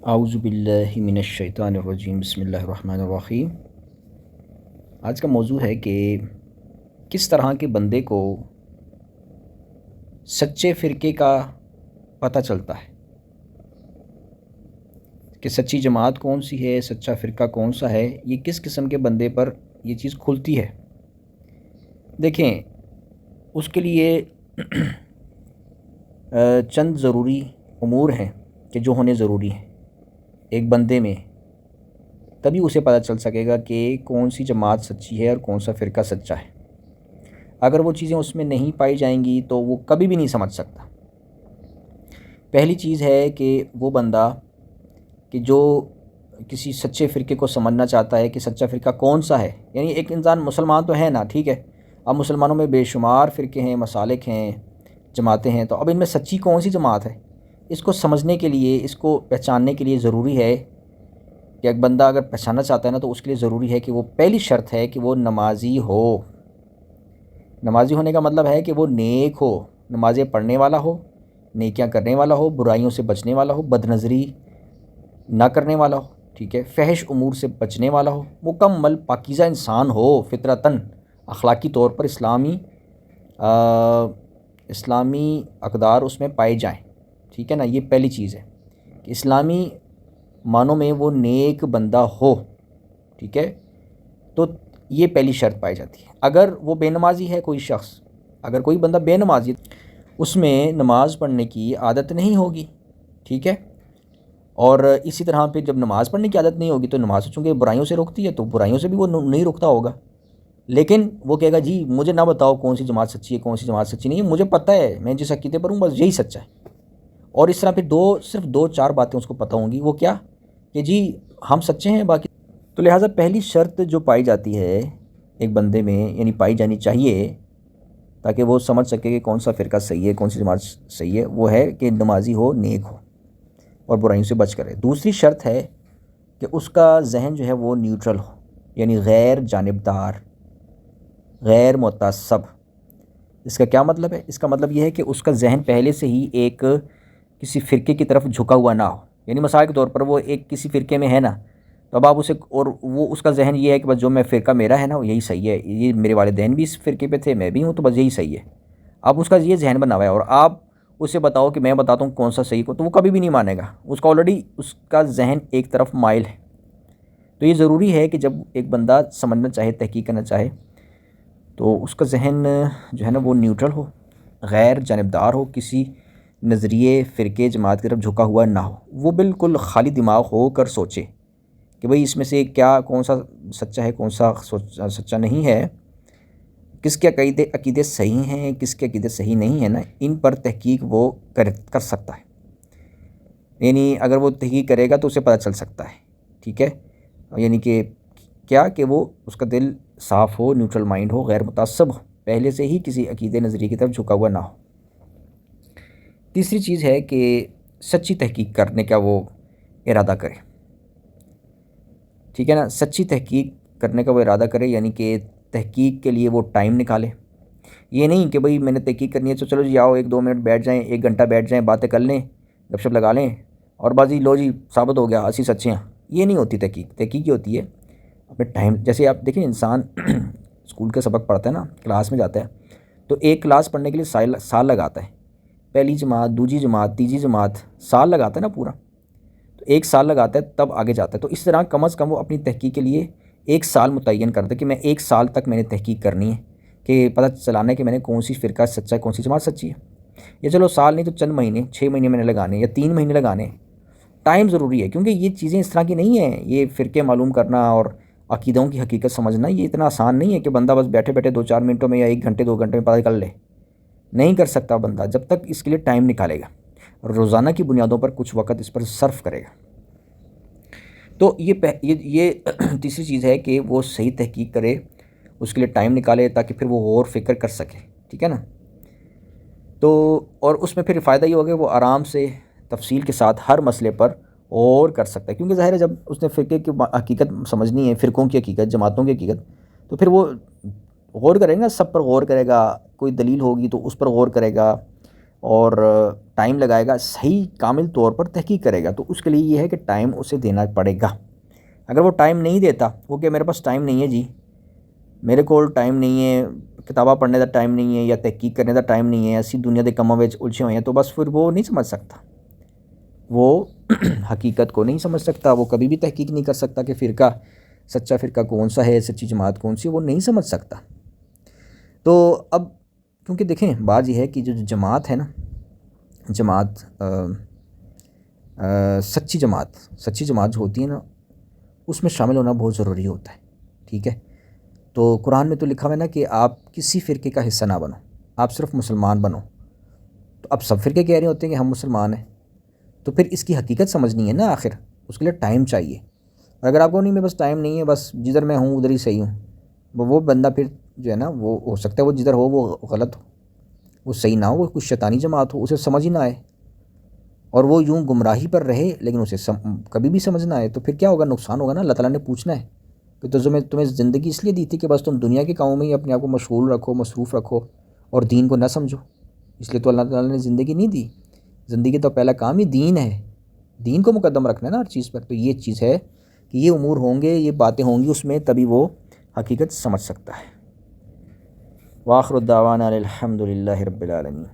اعوذ باللہ من الشیطان الرجیم بسم اللہ الرحمن الرحیم۔ آج کا موضوع ہے کہ کس طرح کے بندے کو سچے فرقے کا پتہ چلتا ہے، کہ سچی جماعت کون سی ہے، سچا فرقہ کون سا ہے، یہ کس قسم کے بندے پر یہ چیز کھلتی ہے۔ دیکھیں، اس کے لیے چند ضروری امور ہیں کہ جو ہونے ضروری ہیں ایک بندے میں، تبھی اسے پتہ چل سکے گا کہ کون سی جماعت سچی ہے اور کون سا فرقہ سچا ہے۔ اگر وہ چیزیں اس میں نہیں پائی جائیں گی تو وہ کبھی بھی نہیں سمجھ سکتا۔ پہلی چیز ہے کہ وہ بندہ کہ جو کسی سچے فرقے کو سمجھنا چاہتا ہے کہ سچا فرقہ کون سا ہے، یعنی ایک انسان مسلمان تو ہے نا، ٹھیک ہے، اب مسلمانوں میں بے شمار فرقے ہیں، مسالک ہیں، جماعتیں ہیں، تو اب ان میں سچی کون سی جماعت ہے، اس کو سمجھنے کے لیے، اس کو پہچاننے کے لیے ضروری ہے کہ ایک بندہ اگر پہچاننا چاہتا ہے نا، تو اس کے لیے ضروری ہے کہ وہ پہلی شرط ہے کہ وہ نمازی ہو۔ نمازی ہونے کا مطلب ہے کہ وہ نیک ہو، نمازیں پڑھنے والا ہو، نیکیاں کرنے والا ہو، برائیوں سے بچنے والا ہو، بد نظری نہ کرنے والا ہو، ٹھیک ہے، فحش امور سے بچنے والا ہو، مکمل پاکیزہ انسان ہو، فطرتاً اخلاقی طور پر اسلامی اقدار اس میں پائے جائیں، ٹھیک ہے نا۔ یہ پہلی چیز ہے کہ اسلامی معنوں میں وہ نیک بندہ ہو، ٹھیک ہے، تو یہ پہلی شرط پائی جاتی ہے۔ اگر وہ بے نمازی ہے، کوئی شخص، اگر کوئی بندہ بے نمازی، اس میں نماز پڑھنے کی عادت نہیں ہوگی، ٹھیک ہے، اور اسی طرح پہ جب نماز پڑھنے کی عادت نہیں ہوگی تو نماز چونکہ برائیوں سے روکتی ہے، تو برائیوں سے بھی وہ نہیں رکتا ہوگا، لیکن وہ کہے گا جی مجھے نہ بتاؤ کون سی جماعت سچی ہے کون سی جماعت سچی نہیں ہے، مجھے پتہ ہے، میں جس عقیدے پر ہوں بس یہی سچا ہے۔ اور اس طرح پہ صرف دو چار باتیں اس کو پتہ ہوں گی، وہ کیا کہ جی ہم سچے ہیں، باقی تو لہٰذا پہلی شرط جو پائی جاتی ہے ایک بندے میں، یعنی پائی جانی چاہیے تاکہ وہ سمجھ سکے کہ کون سا فرقہ صحیح ہے کون سی جماعت صحیح ہے، وہ ہے کہ نمازی ہو، نیک ہو اور برائیوں سے بچ کرے۔ دوسری شرط ہے کہ اس کا ذہن جو ہے وہ نیوٹرل ہو، یعنی غیر جانبدار، غیر متعصب۔ اس کا کیا مطلب ہے؟ اس کا مطلب یہ ہے کہ اس کا ذہن پہلے سے ہی ایک کسی فرقے کی طرف جھکا ہوا نہ ہو، یعنی مثال کے طور پر وہ ایک کسی فرقے میں ہے نا، تو اب آپ اسے، اور وہ اس کا ذہن یہ ہے کہ بس جو میں فرقہ میرا ہے نا وہ یہی صحیح ہے، یہ میرے والدین بھی اس فرقے پہ تھے، میں بھی ہوں، تو بس یہی صحیح ہے۔ اب اس کا یہ ذہن بنا ہوا ہے، اور آپ اسے بتاؤ کہ میں بتاتا ہوں کون سا صحیح کو، تو وہ کبھی بھی نہیں مانے گا، اس کا آلریڈی اس کا ذہن ایک طرف مائل ہے۔ تو یہ ضروری ہے کہ جب ایک بندہ سمجھنا چاہے، تحقیق کرنا چاہے، تو اس کا ذہن جو ہے نا وہ نیوٹرل ہو، غیر جانبدار ہو، کسی نظریے، فرقے، جماعت کی طرف جھکا ہوا نہ ہو، وہ بالکل خالی دماغ ہو کر سوچے کہ بھئی اس میں سے کیا، کون سا سچا ہے کون سا سچا نہیں ہے، کس کے عقیدے صحیح ہیں، کس کے عقیدے صحیح نہیں ہیں نا، ان پر تحقیق وہ کر سکتا ہے، یعنی اگر وہ تحقیق کرے گا تو اسے پتہ چل سکتا ہے، ٹھیک ہے، یعنی کہ کیا کہ وہ اس کا دل صاف ہو، نیوٹرل مائنڈ ہو، غیر متعصب ہو، پہلے سے ہی کسی عقیدے نظریے کی طرف جھکا ہوا نہ ہو۔ تیسری چیز ہے کہ سچی تحقیق کرنے کا وہ ارادہ کرے، ٹھیک ہے نا، سچی تحقیق کرنے کا وہ ارادہ کرے، یعنی کہ تحقیق کے لیے وہ ٹائم نکالے۔ یہ نہیں کہ بھئی میں نے تحقیق کرنی ہے تو چلو جی آؤ 1-2 منٹ بیٹھ جائیں، 1 گھنٹہ بیٹھ جائیں، باتیں کر لیں، گپ شپ لگا لیں، اور بازی لو جی ثابت ہو گیا اسی سچے ہیں۔ یہ نہیں ہوتی تحقیق۔ تحقیق یہ ہوتی ہے اپنے ٹائم، جیسے آپ دیکھیں انسان اسکول کے سبق پڑھتا ہے نا، کلاس میں جاتا ہے تو ایک کلاس پڑھنے کے لیے سال لگاتا ہے، پہلی جماعت، دوسری جماعت، تیسری جماعت، سال لگاتا ہے نا پورا، تو 1 سال لگاتا ہے تب آگے جاتا ہے۔ تو اس طرح کم از کم وہ اپنی تحقیق کے لیے 1 سال متعین کرتا ہے کہ میں 1 سال تک میں نے تحقیق کرنی ہے، کہ پتہ چلانا ہے کہ میں نے کون سی فرقہ سچا ہے کون سی جماعت سچی ہے۔ یا چلو سال نہیں تو چند مہینے، 6 مہینے میں نے لگانے یا 3 مہینے لگانے۔ ٹائم ضروری ہے کیونکہ یہ چیزیں اس طرح کی نہیں ہیں، یہ فرقے معلوم کرنا اور عقیدوں کی حقیقت سمجھنا یہ اتنا آسان نہیں ہے کہ بندہ بس بیٹھے بیٹھے 2-4 منٹوں میں یا 1 گھنٹے 2 گھنٹے میں پتہ کر لے۔ نہیں کر سکتا بندہ جب تک اس کے لیے ٹائم نکالے گا، روزانہ کی بنیادوں پر کچھ وقت اس پر صرف کرے گا۔ تو یہ تیسری چیز ہے کہ وہ صحیح تحقیق کرے، اس کے لیے ٹائم نکالے تاکہ پھر وہ غور فکر کر سکے، ٹھیک ہے نا۔ تو اور اس میں پھر فائدہ یہ ہوگا کہ وہ آرام سے تفصیل کے ساتھ ہر مسئلے پر غور کر سکتا ہے، کیونکہ ظاہر ہے جب اس نے فرقے کی حقیقت سمجھنی ہے، فرقوں کی حقیقت، جماعتوں کی حقیقت، تو پھر وہ غور کرے گا، سب پر غور کرے گا، کوئی دلیل ہوگی تو اس پر غور کرے گا، اور ٹائم لگائے گا، صحیح کامل طور پر تحقیق کرے گا، تو اس کے لیے یہ ہے کہ ٹائم اسے دینا پڑے گا۔ اگر وہ ٹائم نہیں دیتا، وہ کہ میرے پاس ٹائم نہیں ہے جی، میرے کو ٹائم نہیں ہے، کتاباں پڑھنے کا ٹائم نہیں ہے، یا تحقیق کرنے کا ٹائم نہیں ہے، ایسی دنیا کے کاموں میں الجھے ہوئے ہیں، تو بس پھر وہ نہیں سمجھ سکتا، وہ حقیقت کو نہیں سمجھ سکتا، وہ کبھی بھی تحقیق نہیں کر سکتا کہ فرقہ، سچا فرقہ کون سا ہے، سچی جماعت کون سی ہے، وہ نہیں سمجھ سکتا۔ تو اب کیونکہ دیکھیں بات یہ ہے کہ جو جماعت ہے نا، جماعت سچی جماعت جو ہوتی ہے نا، اس میں شامل ہونا بہت ضروری ہوتا ہے، ٹھیک ہے۔ تو قرآن میں تو لکھا ہوا ہے نا کہ آپ کسی فرقے کا حصہ نہ بنو، آپ صرف مسلمان بنو۔ تو اب سب فرقے کہہ رہے ہوتے ہیں کہ ہم مسلمان ہیں، تو پھر اس کی حقیقت سمجھنی ہے نا، آخر اس کے لیے ٹائم چاہیے۔ اور اگر آپ کو نہیں، میں بس ٹائم نہیں ہے، بس جدھر میں ہوں ادھر ہی صحیح ہوں، وہ بندہ پھر جو ہے نا، وہ ہو سکتا ہے وہ جدھر ہو وہ غلط ہو، وہ صحیح نہ ہو، وہ کچھ شیطانی جماعت ہو، اسے سمجھ ہی نہ آئے، اور وہ یوں گمراہی پر رہے لیکن اسے کبھی بھی سمجھ نہ آئے، تو پھر کیا ہوگا؟ نقصان ہوگا نا۔ اللہ تعالیٰ نے پوچھنا ہے کہ تو تمہیں زندگی اس لیے دی تھی کہ بس تم دنیا کے کاموں میں ہی اپنے آپ کو مشغول رکھو، مصروف رکھو، اور دین کو نہ سمجھو؟ اس لیے تو اللہ تعالیٰ نے زندگی نہیں دی۔ زندگی تو پہلا کام ہی دین ہے، دین کو مقدم رکھنا ہے نا ہر چیز پر۔ تو یہ چیز ہے کہ یہ امور ہوں گے، یہ باتیں ہوں گی اس میں، تبھی وہ حقیقت سمجھ سکتا ہے۔ وآخر الدعوانا الحمد للہ رب العالمین۔